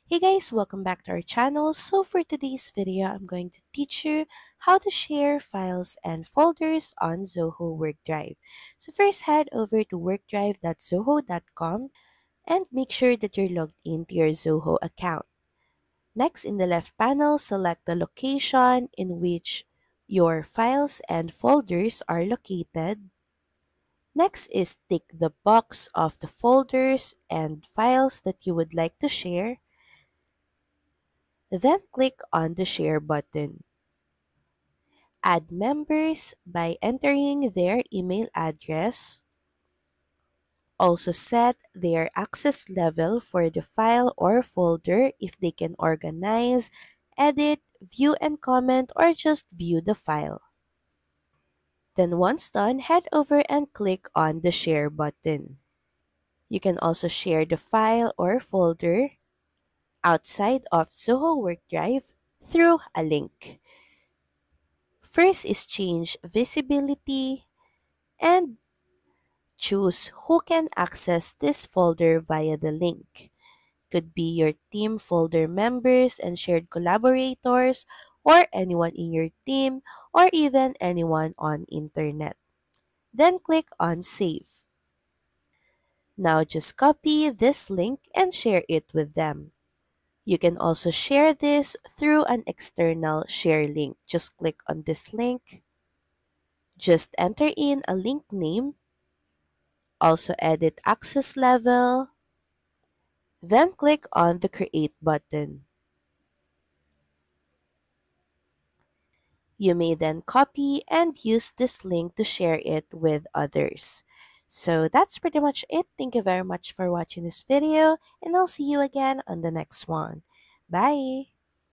Hey guys, welcome back to our channel. So for today's video, I'm going to teach you how to share files and folders on Zoho WorkDrive. So first head over to workdrive.zoho.com and make sure that you're logged into your Zoho account. Next, in the left panel, select the location in which your files and folders are located. Next is tick the box of the folders and files that you would like to share. Then click on the Share button. Add members by entering their email address. Also set their access level for the file or folder if they can organize, edit, view and comment, or just view the file. Then once done, head over and click on the Share button. You can also share the file or folder outside of Zoho WorkDrive through a link. First is change visibility and choose who can access this folder via the link. Could be your team folder members and shared collaborators, or anyone in your team, or even anyone on internet. Then click on Save. Now just copy this link and share it with them. You can also share this through an external share link. Just click on this link. Just enter in a link name, also edit access level, then click on the Create button. You may then copy and use this link to share it with others. So that's pretty much it. Thank you very much for watching this video, and I'll see you again on the next one. Bye!